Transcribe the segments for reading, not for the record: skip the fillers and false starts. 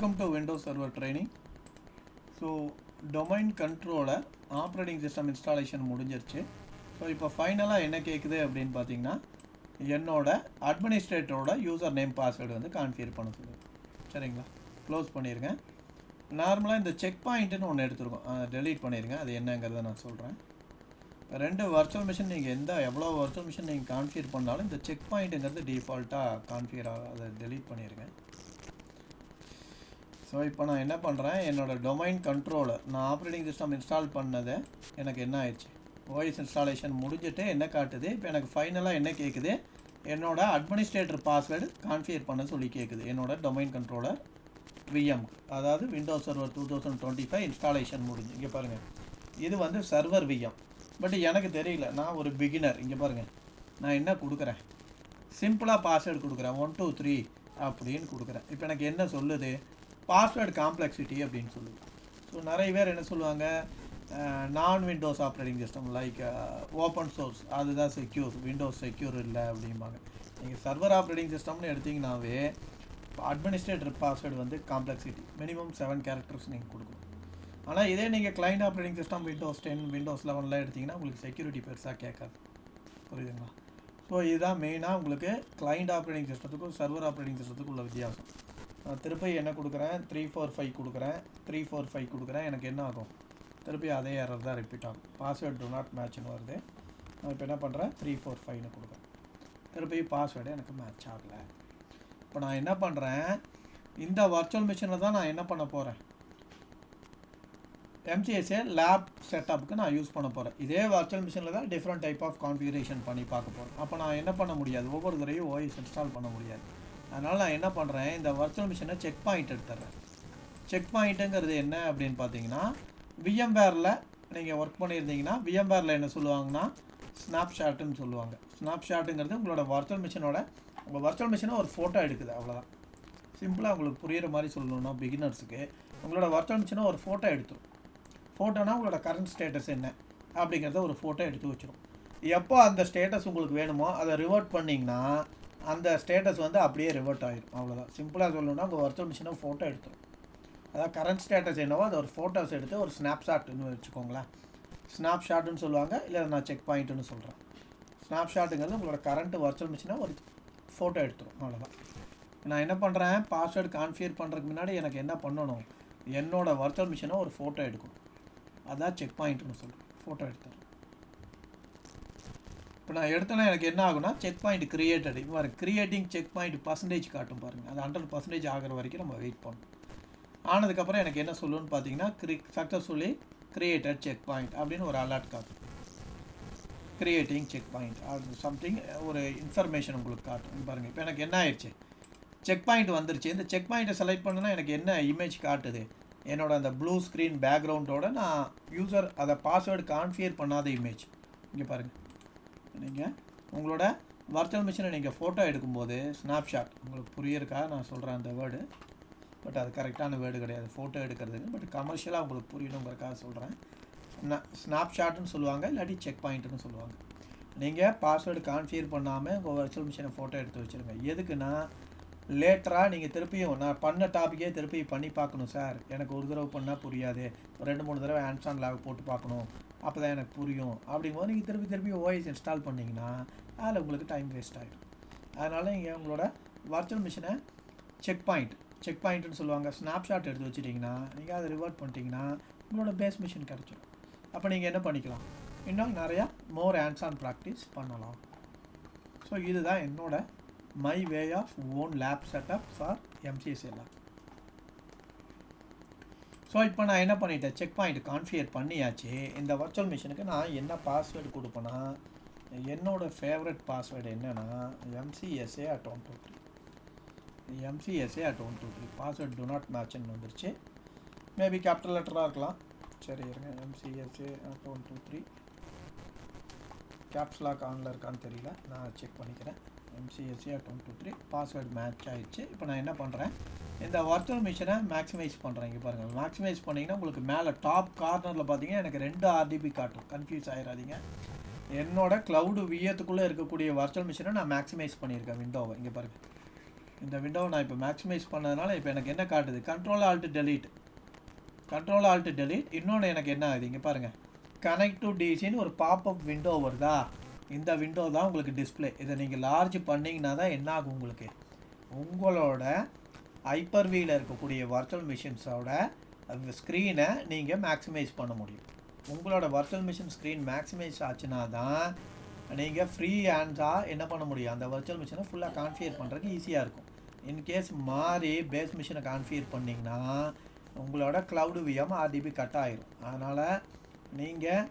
Welcome to Windows Server Training. So, domain controller operating system installation முடிஞ்சிருச்சு. So இப்போ ஃபைனலாக என்ன கேட்குது அப்படின்னு பார்த்தீங்கன்னா என்னோட அட்மினிஸ்ட்ரேட்டரோட யூசர் நேம் பாஸ்வேர்டு வந்து கான்ஃபிகர் பண்ண சொல்லுது. சரிங்களா, க்ளோஸ் பண்ணிடுங்க. நார்மலாக இந்த செக் பாயிண்ட்டுன்னு ஒன்று எடுத்துருக்கோம், டெலீட் பண்ணிடுங்க. அது என்னங்கிறத நான் சொல்கிறேன். ரெண்டு வர்ச்சுவல் மிஷின் நீங்கள் எவ்வளோ வர்ச்சுவல் மிஷின் நீங்கள் கான்ஃபிகர் பண்ணாலும் இந்த செக் பாயிண்ட்டுங்கிறது டிஃபால்ட்டாக கான்ஃபிகர் ஆகும். அதை டெலீட் பண்ணிடுங்க. ஸோ இப்போ நான் என்ன பண்ணுறேன், என்னோடய டொமைன் கண்ட்ரோலர் நான் ஆப்ரேட்டிங் சிஸ்டம் இன்ஸ்டால் பண்ணதை எனக்கு என்ன ஆயிடுச்சு, ஓஎஸ் இன்ஸ்டாலேஷன் முடிஞ்சிட்டு என்ன காட்டுது, இப்போ எனக்கு ஃபைனலாக என்ன கேட்குது, என்னோட அட்மினிஸ்ட்ரேட்டர் பாஸ்வேர்டு கான்ஃபிகர் பண்ண சொல்லி கேட்குது. என்னோட டொமைன் கண்ட்ரோலர் விஎம், அதாவது விண்டோஸ் சர்வர் 2025 இன்ஸ்டாலேஷன் முடிஞ்சு. இங்கே பாருங்கள், இது வந்து சர்வர் விஎம். பட் எனக்கு தெரியல, நான் ஒரு பிகினர். இங்கே பாருங்கள், நான் என்ன கொடுக்குறேன், சிம்பிளாக பாஸ்வேர்டு கொடுக்குறேன், 1 2 3 அப்படின்னு கொடுக்குறேன். இப்போ எனக்கு என்ன சொல்லுது, பாஸ்வேர்டு காம்ப்ளெக்சிட்டி அப்படின்னு சொல்லுது. ஸோ நிறைய பேர் என்ன சொல்லுவாங்க, நான் Windows operating system like open source அதுதான் செக்யூர், விண்டோஸ் செக்யூர் இல்லை அப்படிம்பாங்க. நீங்கள் சர்வர் ஆப்ரேட்டிங் சிஸ்டம்னு எடுத்திங்கனாவே அட்மினிஸ்ட்ரேட்டர் பாஸ்வேர்டு வந்து காம்ப்ளெக்சிட்டி மினிமம் 7 கேரக்டர்ஸ் நீங்கள் கொடுக்கணும். ஆனால் இதே நீங்கள் client operating system Windows 10 Windows 11 எடுத்திங்கன்னா உங்களுக்கு செக்யூரிட்டி பெருசாக கேட்காது. புரியுதுங்களா? ஸோ இதுதான் மெயினாக உங்களுக்கு கிளைண்ட் ஆப்ரேட்டிங் சிஸ்டத்துக்கும் சர்வர் ஆப்ரேட்டிங் சிஸ்டத்துக்கும் உள்ள வித்தியாசம். நான் திருப்பி என்ன கொடுக்குறேன், 345 கொடுக்குறேன், 345 கொடுக்குறேன். எனக்கு என்ன ஆகும், திருப்பி அதே எரர் தான் ரிப்பீட் ஆகும். பாஸ்வேர்டு டூ நாட் மேட்ச்னு வருது. நான் இப்போ என்ன பண்ணுறேன், 345 கொடுக்குறேன். திருப்பி பாஸ்வேர்டு எனக்கு மேட்ச் ஆகலை. இப்போ நான் என்ன பண்ணுறேன், இந்த வர்ச்சுவல் மிஷினில் தான் நான் என்ன பண்ண போகிறேன், எம்சிஎஸ்ஏ லேப் செட்டப்புக்கு நான் யூஸ் பண்ண போகிறேன். இதே வர்ச்சுவல் மிஷினில் தான் டிஃப்ரெண்ட் டைப் ஆஃப் கான்ஃபிகரேஷன் பண்ணி பார்க்க போகிறேன். அப்போ நான் என்ன பண்ண முடியாது, ஒவ்வொரு தடவையும் ஓஎஸ் இன்ஸ்டால் பண்ண முடியாது. அதனால் நான் என்ன பண்ணுறேன், இந்த வர்ச்சுவல் மிஷினை செக் பாயிண்ட் எடுத்துட்றேன். செக் பாயிண்ட்டுங்கிறது என்ன அப்படின்னு பார்த்தீங்கன்னா, விஎம்வேரில் நீங்கள் ஒர்க் பண்ணியிருந்தீங்கன்னா விஎம்வேரில் என்ன சொல்லுவாங்கன்னா ஸ்னாப்ஷாட்டுன்னு சொல்லுவாங்க. ஸ்னாப்ஷாட்டுங்கிறது உங்களோட வர்ச்சுவல் மிஷினோட, உங்கள் வர்ச்சுவல் மிஷினை ஒரு ஃபோட்டோ எடுக்குது, அவ்வளோதான். சிம்பிளாக உங்களுக்கு புரிகிற மாதிரி சொல்லணும்னா பிகினர்ஸுக்கு உங்களோட வர்ச்சுவல் மிஷினை ஒரு ஃபோட்டோ எடுத்துரும். ஃபோட்டோனா உங்களோட கரண்ட் ஸ்டேட்டஸ் என்ன அப்படிங்கிறத ஒரு ஃபோட்டோ எடுத்து வச்சிடும். எப்போ அந்த ஸ்டேட்டஸ் உங்களுக்கு வேணுமோ அதை ரிவர்ட் பண்ணிங்கன்னா அந்த ஸ்டேட்டஸ் வந்து அப்படியே ரிவர்ட் ஆகிடும். அவ்வளோதான். சிம்பிளாக சொல்லணும்னா உங்கள் வர்ச்சுவல் மிஷினை ஃபோட்டோ எடுத்துரும். அதாவது கரண்ட் ஸ்டேட்டஸ் என்னவோ அதை ஒரு ஃபோட்டோஸ் எடுத்து ஒரு ஸ்னாப்ஷாட்னு வச்சுக்கோங்களேன். ஸ்னாப்ஷாட்டுன்னு சொல்லுவாங்க, இல்லை நான் செக் பாயிண்ட்டுன்னு சொல்கிறேன். ஸ்னாப்ஷாட்டுங்கிறது உங்களோட கரண்ட் வர்ச்சுவல் மிஷினை ஒரு ஃபோட்டோ எடுத்துரும், அவ்வளோதான். நான் என்ன பண்ணுறேன், பாஸ்வேர்டு கான்ஃபிகர் பண்ணுறதுக்கு முன்னாடி எனக்கு என்ன பண்ணணும், என்னோடய வர்ச்சுவல் மிஷினை ஒரு ஃபோட்டோ எடுக்கணும். அதான் செக் பாயிண்ட்டுன்னு சொல்கிறேன். ஃபோட்டோ எடுத்துறேன். இப்போ நான் எடுத்தேன்னா எனக்கு என்ன ஆகுனா, செக் பாயிண்ட் கிரியேட்டட். இப்போ கிரியேட்டிங் செக் பாயிண்ட் பர்சன்டேஜ் காட்டும் பாருங்கள். அது 100% ஆகிற வரைக்கும் நம்ம வெயிட் பண்ணணும். ஆனதுக்கப்புறம் எனக்கு என்ன சொல்லுன்னு பார்த்தீங்கன்னா, சக்ஸஸ்ஃபுல்லி கிரியேட்டட் செக் பாயிண்ட் அப்படின்னு ஒரு அலர்ட் காட்டும். கிரியேட்டிங் செக் பாயிண்ட் அது சம்திங் ஒரு இன்ஃபர்மேஷன் உங்களுக்கு காட்டும். பாருங்கள், இப்போ எனக்கு என்ன ஆயிடுச்சு, செக் பாயிண்ட் வந்துருச்சு. இந்த செக் பாயிண்ட்டை செலக்ட் பண்ணுன்னா எனக்கு என்ன இமேஜ் காட்டுது, என்னோட அந்த ப்ளூ ஸ்க்ரீன் பேக்ரவுண்டோட நான் யூசர் அதை பாஸ்வேர்டு கான்ஃபிகர் பண்ணாத இமேஜ். இங்கே பாருங்கள், நீங்கள் உங்களோட வர்ச்சுவல் மிஷினை நீங்கள் ஃபோட்டோ எடுக்கும்போது ஸ்னாப்ஷாட், உங்களுக்கு புரியிருக்கா நான் சொல்கிறேன் அந்த வேர்டு, பட் அது கரெக்டான வேர்டு கிடையாது ஃபோட்டோ எடுக்கிறதுக்கு. பட் கமர்ஷியலாக உங்களுக்கு புரியணுங்கிறக்காக சொல்கிறேன். ஸ்னாப்ஷாட்டுன்னு சொல்லுவாங்க, இல்லாட்டி செக் பாயிண்ட்டுன்னு சொல்லுவாங்க. நீங்கள் பாஸ்வேர்டு கான்ஃபிகர் பண்ணாமல் உங்கள் வர்ச்சுவல் மிஷினை ஃபோட்டோ எடுத்து வச்சுருங்க. எதுக்குன்னா லேட்டராக நீங்கள் திருப்பியும் நான் பண்ண டாப்பிக்கே திருப்பி பண்ணி பார்க்கணும் சார், எனக்கு ஒரு தடவை பண்ணால் புரியாது, ஒரு 2-3 தடவை ஹேண்ட்ஸ் லேப் போட்டு பார்க்கணும், அப்போ தான் எனக்கு புரியும். அப்படிங்கும்போது நீங்கள் திருப்பி ஓஎஸ் இன்ஸ்டால் பண்ணிங்கன்னா அதில் உங்களுக்கு டைம் வேஸ்ட் ஆகிடும். அதனால் நீங்கள் உங்களோட வர்ச்சுவல் மிஷினை செக் பாயிண்ட்டுன்னு சொல்லுவாங்க, ஸ்னாப்ஷாட் எடுத்து வச்சுட்டிங்கன்னா நீங்கள் அதை ரிவர்ட் பண்ணிட்டீங்கன்னா உங்களோட பேஸ் மிஷின் கிடச்சிடும். அப்போ நீங்கள் என்ன பண்ணிக்கலாம், இன்னும் நிறையா மோர் ஹேண்ட்ஸ் ஆன் ப்ராக்டிஸ் பண்ணலாம். ஸோ இதுதான் என்னோட my way of own lab setup for MCSA lab. So இப்போ நான் என்ன பண்ணிட்டேன், செக் பாயிண்ட் கான்ஃபிகர் பண்ணியாச்சு. இந்த வர்ச்சுவல் மிஷினுக்கு நான் என்ன பாஸ்வேர்டு கொடுப்பேன்னா, என்னோடய ஃபேவரட் பாஸ்வேர்டு என்னென்னா MCSA@123. MCSA@123 password two not மேட்ச்னு வந்துருச்சு. மேபி கேபிட்டல் லெட்டராக இருக்கலாம். சரி இருங்க, MCSA@123 கேப்ஸ் லாக் ஆனில் இருக்கான்னு தெரியல, நான் செக் பண்ணிக்கிறேன். MCSA@123 பாஸ்வேர்டு மேட்ச் ஆகிடுச்சு. இப்போ நான் என்ன பண்ணுறேன், இந்த வர்ச்சுவல் மிஷினை மேக்ஸிமைஸ் பண்ணுறேன். இங்கே பாருங்கள், மேக்ஸிமைஸ் பண்ணிங்கன்னா உங்களுக்கு மேலே டாப் கார்னரில் பார்த்தீங்கன்னா எனக்கு 2 RDB காட்டும். கன்ஃபியூஸ் ஆகிடாதீங்க. என்னோட க்ளவுடு வியத்துக்குள்ளே இருக்கக்கூடிய வர்ச்சுவல் மிஷினை நான் மேக்ஸிமைஸ் பண்ணியிருக்கேன் விண்டோவை. இங்கே பாருங்கள், இந்த விண்டோவை நான் இப்போ மேக்ஸிமைஸ் பண்ணதுனால இப்போ எனக்கு என்ன காட்டுது, control alt delete, control alt delete. இன்னொன்று எனக்கு என்ன ஆகுது இங்கே பாருங்கள், கனெக்ட் டு டிசின்னு ஒரு பாப்அப் விண்டோ வருதா, இந்த விண்டோ தான் உங்களுக்கு டிஸ்பிளே. இதை நீங்கள் லார்ஜ் பண்ணிங்கன்னா தான் என்ன ஆகும், உங்களுக்கு உங்களோட ஹைப்பர்வியில் இருக்கக்கூடிய வர்ச்சுவல் மிஷின்ஸோட ஸ்க்ரீனை நீங்கள் மேக்ஸிமைஸ் பண்ண முடியும். உங்களோட வர்ச்சுவல் மிஷின் ஸ்க்ரீன் மேக்ஸிமைஸ் ஆச்சுன்னா தான் நீங்கள் ஃப்ரீ ஹேண்ட்ஸாக என்ன பண்ண முடியும், அந்த வர்ச்சுவல் மிஷினை ஃபுல்லாக கான்ஃபிகர் பண்ணுறதுக்கு ஈஸியாக இருக்கும். இன்கேஸ் மாறி பேஸ் மிஷினை கான்ஃபிகர் பண்ணிங்கன்னா உங்களோட க்ளவுடு விஎம் ஆர்டிபி கட் ஆகிரும். அதனால் நீங்கள்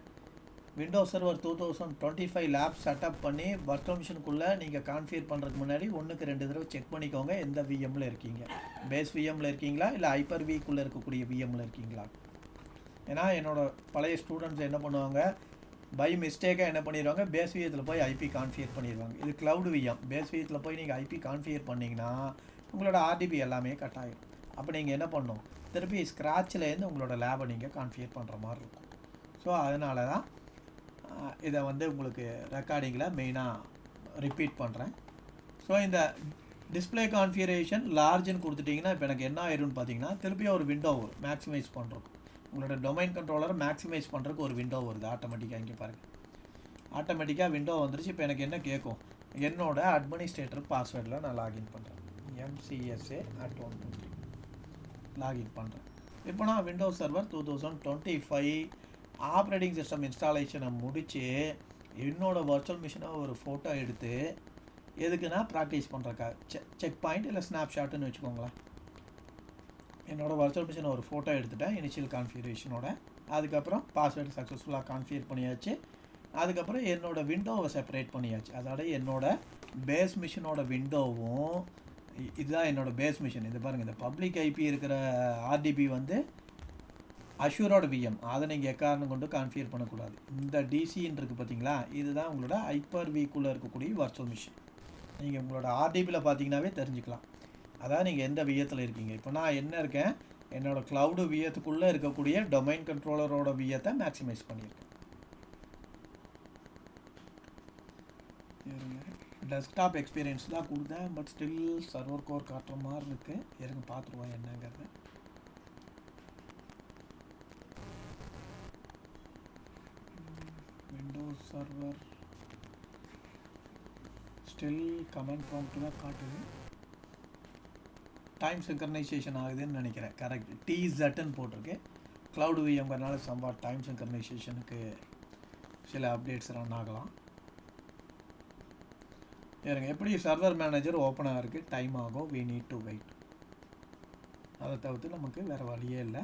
விண்டோஸ் சர்வர் 2025 லேப் செட்டப் பண்ணி வர்ச்சுவல் மிஷினுக்குள்ளே நீங்கள் கான்ஃபிகர் பண்ணுறதுக்கு முன்னாடி 1க்கு 2 தடவை செக் பண்ணிக்கோங்க, எந்த விஎம்மில் இருக்கீங்க, பேஸ் விஎம்மில் இருக்கீங்களா இல்லை ஹைப்பர் விக்குள்ளே இருக்கக்கூடிய விஎம்மில் இருக்கீங்களா. ஏன்னா என்னோடய பழைய ஸ்டூடெண்ட்ஸ் என்ன பண்ணுவாங்க, பை மிஸ்டேக்காக என்ன பண்ணிடுவாங்க, பேஸ் விஎத்தில் போய் ஐபி கான்ஃபிகர் பண்ணிடுவாங்க. இது க்ளவுடு விஎம், பேஸ் விஎத்தில் போய் நீங்கள் ஐபி கான்ஃபிகர் பண்ணிங்கன்னா உங்களோட ஆர்டிபி எல்லாமே கட் ஆகிடும். அப்போ நீங்கள் என்ன பண்ணணும், திருப்பி ஸ்க்ராட்சிலேருந்து உங்களோட லேபை நீங்கள் கான்ஃபிகர் பண்ணுற மாதிரி இருக்கும். ஸோ அதனால தான் இதை வந்து உங்களுக்கு ரெக்கார்டிங்கில் மெயினாக ரிப்பீட் பண்ணுறேன். ஸோ இந்த டிஸ்பிளே கான்ஃபிகரேஷன் லார்ஜ்னு கொடுத்துட்டிங்கன்னா இப்போ எனக்கு என்ன ஆயிரும்னு பார்த்தீங்கன்னா, திருப்பியும் ஒரு விண்டோ வரும் மேக்ஸிமைஸ் பண்ணுறோம். உங்களோட டொமைன் கண்ட்ரோலரை மேக்ஸிமைஸ் பண்ணுறதுக்கு ஒரு விண்டோ வருது ஆட்டோமேட்டிக்காக. இங்கே பாருங்கள், ஆட்டோமேட்டிக்காக விண்டோ வந்துருச்சு. இப்போ எனக்கு என்ன கேட்கும், என்னோட அட்மினிஸ்ட்ரேட்டர் பாஸ்வேர்டில் நான் லாகின் பண்ணுறேன், MCSA@123 லாகின் பண்ணுறேன். இப்போ நான் விண்டோஸ் சர்வர் 2025 ஆப்ரேட்டிங் சிஸ்டம் இன்ஸ்டாலேஷனை முடித்து என்னோடய வர்ச்சுவல் மிஷினை ஒரு ஃபோட்டோ எடுத்து எதுக்குன்னா ப்ராக்டிஸ் பண்ணுறக்கா செக் பாயிண்ட் இல்லை ஸ்னாப்ஷாட்டுன்னு வச்சுக்கோங்களேன். என்னோடய வர்ச்சுவல் மிஷினை ஒரு ஃபோட்டோ எடுத்துட்டேன் இனிஷியல் கான்ஃபிகரேஷனோட. அதுக்கப்புறம் பாஸ்வேர்டு சக்ஸஸ்ஃபுல்லாக கான்ஃபிகர் பண்ணியாச்சு. அதுக்கப்புறம் என்னோடய விண்டோவை செப்பரேட் பண்ணியாச்சு. அதோட என்னோடய பேஸ் மிஷினோட விண்டோவும் இதுதான் என்னோடய பேஸ் மிஷின். இது பாருங்கள், இந்த பப்ளிக் ஐபி இருக்கிற ஆர்டிபி வந்து அஷூரோட விஎம், அதை நீங்கள் எக்காரணம் கொண்டு கான்ஃபிகர் பண்ணக்கூடாது. இந்த டிசின்னு இருக்குது பார்த்தீங்களா, இதுதான் உங்களோட ஹைப்பர் விக்குள்ளே இருக்கக்கூடிய வர்ச்சுவல் மிஷின். நீங்கள் உங்களோட ஆர்டிபியில் பார்த்தீங்கன்னாவே தெரிஞ்சுக்கலாம், அதான் நீங்கள் எந்த வியத்தில் இருக்கீங்க. இப்போ நான் என்ன இருக்கேன், என்னோடய க்ளவுடு வியத்துக்குள்ளே இருக்கக்கூடிய டொமைன் கண்ட்ரோலரோட வியத்தை மேக்ஸிமைஸ் பண்ணியிருக்கேன். டெஸ்க்டாப் எக்ஸ்பீரியன்ஸ் தான் கொடுத்தேன், பட் ஸ்டில் சர்வர் கோர் காட்டுற மாதிரி இருக்குது. எனக்கு பார்த்துருவோம் என்னங்கிறது. Windows server still comment prompt தான் காட்டுது. டைம் சிங்க்ரனைசேஷன் ஆகுதுன்னு நினைக்கிறேன். கரெக்ட், TZன்னு போட்டிருக்கு. க்ளவுடு விஎம்ங்கிறனால சம்பாட் டைம் சிங்க்ரனைசேஷனுக்கு சில அப்டேட்ஸ் ரன் ஆகலாம். ஏறுங்க, எப்படி சர்வர் மேனேஜர் ஓப்பன் ஆகிருக்கு, டைம் ஆகும், we need to wait. அதை தவிர்த்து நமக்கு வேறு வழியே இல்லை.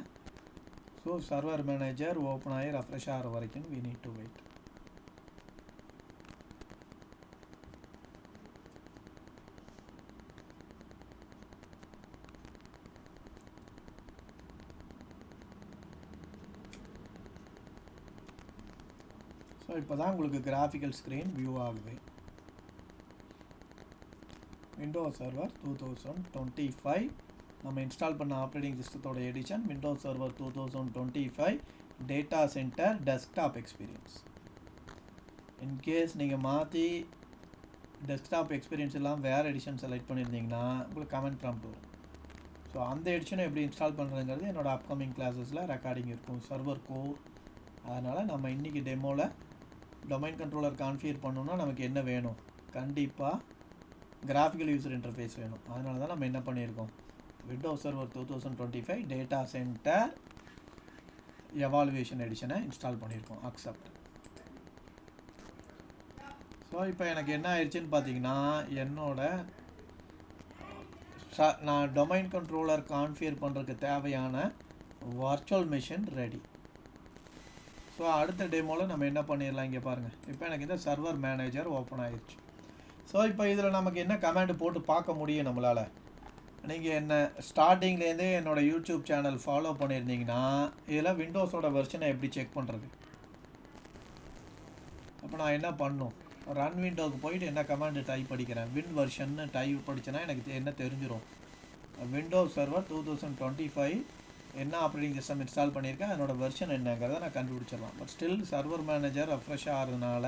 ஸோ சர்வர் மேனேஜர் ஓப்பன் ஆகி ரெஃப்ரெஷ் ஆகிற வரைக்கும் we need to wait. So இப்போ தான் உங்களுக்கு கிராஃபிக்கல் ஸ்க்ரீன் வியூ ஆகுது. விண்டோஸ் சர்வர் 2025 நம்ம இன்ஸ்டால் பண்ண ஆப்ரேட்டிங் சிஸ்டத்தோட edition Windows server 2025 data center desktop experience. In case நீங்கள் மாற்றி டெஸ்க்டாப் எக்ஸ்பீரியன்ஸ் எல்லாம் வேறு எடிஷன் செலக்ட் பண்ணியிருந்தீங்கன்னா உங்களுக்கு கமெண்ட் ப்ராம்ப்ட் வரும். ஸோ அந்த எடிஷனை எப்படி இன்ஸ்டால் பண்ணுறதுங்கிறது என்னோடய அப்கமிங் கிளாஸஸில் ரெக்கார்டிங் இருக்கும், சர்வர் கோர். அதனால் நம்ம இன்றைக்கி டெமோவில் டொமைன் கண்ட்ரோலர் கான்ஃபிகர் பண்ணணுன்னா நமக்கு என்ன வேணும், கண்டிப்பாக கிராஃபிக்கல் யூசர் இன்டர்ஃபேஸ் வேணும். அதனால தான் நம்ம என்ன பண்ணியிருக்கோம், Windows server 2025 data center evaluation எடிஷனை இன்ஸ்டால் பண்ணியிருக்கோம். அக்செப்ட். ஸோ இப்போ எனக்கு என்ன ஆயிடுச்சுன்னு பார்த்தீங்கன்னா, நான் டொமைன் கண்ட்ரோலர் கான்ஃபிகர் பண்ணுறதுக்கு தேவையான வர்ச்சுவல் மிஷின் ரெடி. ஸோ அடுத்த டெமோவில் நம்ம என்ன பண்ணிடலாம், இங்கே பாருங்கள். இப்போ எனக்கு இந்த சர்வர் மேனேஜர் ஓப்பன் ஆகிடுச்சு. ஸோ இப்போ இதில் நமக்கு என்ன கமாண்டு போட்டு பார்க்க முடியும் நம்மளால். நீங்கள் என்ன ஸ்டார்டிங்லேருந்தே என்னோடய யூடியூப் சேனல் ஃபாலோ பண்ணியிருந்தீங்கன்னா இதில் விண்டோஸோட வெர்ஷனை எப்படி செக் பண்ணுறது. அப்போ நான் என்ன பண்ணணும், ரன் விண்டோவுக்கு போயிட்டு என்ன கமாண்டு டைப் படிக்கிறேன், வின் வெர்ஷன்னு டைப் படித்தேன்னா எனக்கு என்ன தெரிஞ்சிடும், விண்டோஸ் சர்வர் 2025 என்ன ஆப்ரேட்டிங் சிஸ்டம் இன்ஸ்டால் பண்ணியிருக்கேன், அதனோட வெர்ஷன் என்னங்கிறத நான் கண்டுபிடிச்சிடலாம். But still server manager refresh ஆகிறதுனால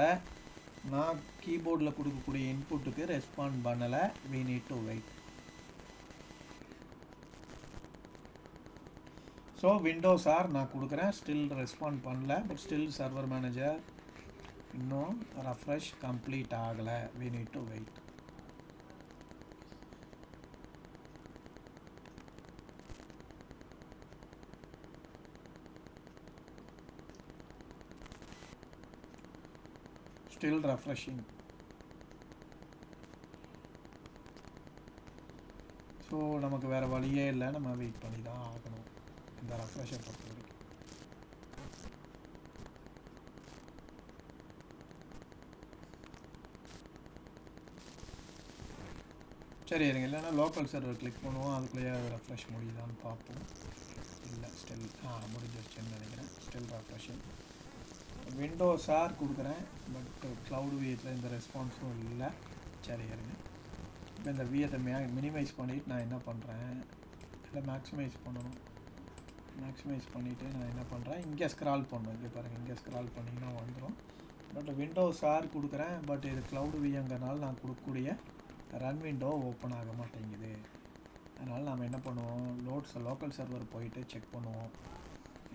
நான் கீபோர்டில் கொடுக்கக்கூடிய இன்புட்டுக்கு ரெஸ்பாண்ட் பண்ணலை, we need to wait. So windows or நான் கொடுக்குறேன், ஸ்டில் ரெஸ்பாண்ட் பண்ணல. பட் ஸ்டில் சர்வர் மேனேஜர் இன்னும் ரெஃப்ரெஷ் கம்ப்ளீட் ஆகலை. We need to wait. Still refreshing. So நமக்கு வேறு வழியே இல்லை, நம்ம வெயிட் பண்ணி தான் ஆகணும் இந்த ரெஃப்ரெஷை பொறுத்த வரைக்கும். சரி இருங்க, இல்லைன்னா லோக்கல் சர்வர் கிளிக் பண்ணுவோம், அதுக்குள்ளேயே ரெஃப்ரெஷ் முடியுதான்னு பார்ப்போம். இல்லை ஸ்டில் முடிஞ்சிருச்சுன்னு நினைக்கிறேன். Still refreshing. விண்டோஸ் ஆர் கொடுக்குறேன், பட் க்ளவுட் விஎத்தில் இந்த ரெஸ்பான்ஸும் இல்லை. சரி இருங்க, இப்போ இந்த விஎத்தை மினிமைஸ் பண்ணிவிட்டு நான் என்ன பண்ணுறேன், இல்லை மேக்ஸிமைஸ் பண்ணணும். மேக்ஸிமைஸ் பண்ணிவிட்டு நான் என்ன பண்ணுறேன், இங்கே ஸ்க்ரால் பண்ணணும். இங்கே பாருங்கள், இங்கே ஸ்க்ரால் பண்ணிங்கன்னா வந்துடும். பட் விண்டோஸ் ஆர் கொடுக்குறேன், பட் இது க்ளவுட் விஎங்கிறனால நான் கொடுக்கக்கூடிய ரன் விண்டோ ஓப்பன் ஆக மாட்டேங்குது. அதனால் நாம் என்ன பண்ணுவோம், லோக்கல் சர்வர் போயிட்டு செக் பண்ணுவோம்.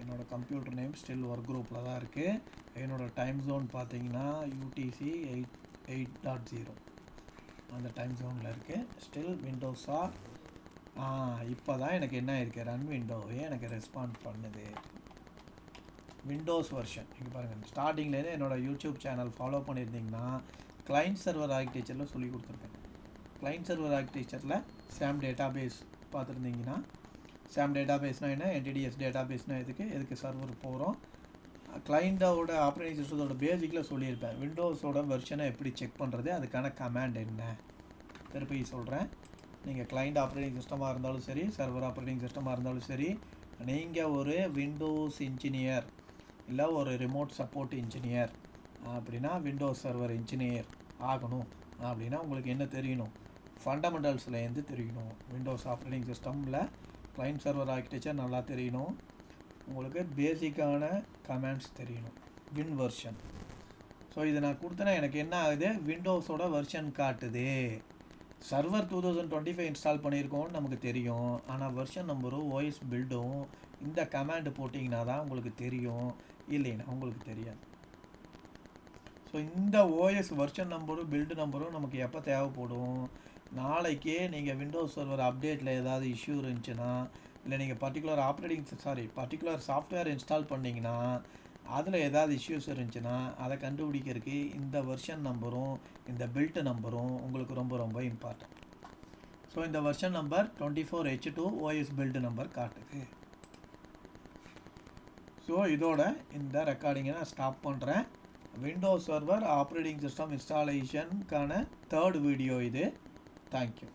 என்னோடய கம்ப்யூட்டர் நேம் ஸ்டில் ஒர்க் குரூப்பில் தான் இருக்குது. என்னோடய டைம் ஜோன் பார்த்தீங்கன்னா UTC 8.0 அந்த டைம் ஜோனில் இருக்குது. ஸ்டில் விண்டோஸ் ஆர் இப்போ தான் எனக்கு என்ன இருக்குது, ரன் விண்டோவே எனக்கு ரெஸ்பாண்ட் பண்ணுது. விண்டோஸ் வெர்ஷன் இங்கே பாருங்கள், ஸ்டார்டிங்லேருந்து என்னோடய யூடியூப் சேனல் ஃபாலோ பண்ணியிருந்தீங்கன்னா கிளைண்ட் சர்வர் ஆர்கிடெக்சரில் சொல்லி கொடுத்துருக்கேன். கிளைண்ட் சர்வர் ஆர்கிடெக்சரில் SAM டேட்டாபேஸ் பார்த்துருந்தீங்கன்னா, SAM டேட்டாபேஸ்னால் என்ன, NTDS டேட்டாபேஸ்னால் எதுக்கு சர்வர் போகிறோம். கிளைண்ட்டோட ஆப்ரேட்டிங் சிஸ்டத்தோட பேசிக்கில் சொல்லியிருப்பேன். விண்டோஸோட வெர்ஷனை எப்படி செக் பண்ணுறது, அதுக்கான கமாண்ட் என்ன, திருப்பி சொல்கிறேன். நீங்கள் கிளைண்ட் ஆப்ரேட்டிங் சிஸ்டமாக இருந்தாலும் சரி, சர்வர் ஆப்ரேட்டிங் சிஸ்டமாக இருந்தாலும் சரி, நீங்கள் ஒரு விண்டோஸ் இன்ஜினியர் இல்லை ஒரு ரிமோட் சப்போர்ட் இன்ஜினியர் அப்படின்னா, விண்டோஸ் சர்வர் இன்ஜினியர் ஆகணும் அப்படின்னா உங்களுக்கு என்ன தெரியணும், ஃபண்டமெண்டல்ஸ்லேருந்து தெரியணும். விண்டோஸ் ஆப்ரேட்டிங் சிஸ்டமில் கிளைண்ட் சர்வர் ஆர்கிடெக்சர் நல்லா தெரியணும். உங்களுக்கு பேசிக்கான கமாண்ட்ஸ் தெரியணும். Win version. ஸோ இதை நான் கொடுத்தேன்னா எனக்கு என்ன ஆகுது, விண்டோஸோட வெர்ஷன் காட்டுது. சர்வர் 2025 இன்ஸ்டால் பண்ணியிருக்கோன்னு நமக்கு தெரியும், ஆனால் வெர்ஷன் நம்பரும் OS பில்டும் இந்த கமாண்டு போட்டிங்கன்னா தான் உங்களுக்கு தெரியும், இல்லைன்னா உங்களுக்கு தெரியாது. ஸோ இந்த OS வெர்ஷன் நம்பரும் பில்டு நம்பரும் நமக்கு எப்போ தேவைப்படும், நாளைக்கே நீங்கள் விண்டோஸ் சர்வர் அப்டேட்டில் ஏதாவது இஷ்யூ இருந்துச்சுன்னா, இல்லை நீங்கள் பர்டிகுலர் சாஃப்ட்வேர் இன்ஸ்டால் பண்ணிங்கன்னா அதில் ஏதாவது இஷ்யூஸ் இருந்துச்சுன்னா அதை கண்டுபிடிக்கிறதுக்கு இந்த வெர்ஷன் நம்பரும் இந்த பில்ட் நம்பரும் உங்களுக்கு ரொம்ப ரொம்ப இம்பார்ட்டன்ட். ஸோ இந்த version number 24H2 OS build number காட்டுது. ஸோ இதோட இந்த ரெக்கார்டிங்கை நான் ஸ்டாப் பண்ணுறேன். விண்டோஸ் சர்வர் ஆப்ரேட்டிங் சிஸ்டம் இன்ஸ்டாலேஷனுக்கான 3rd வீடியோ இது. தேங்க்யூ.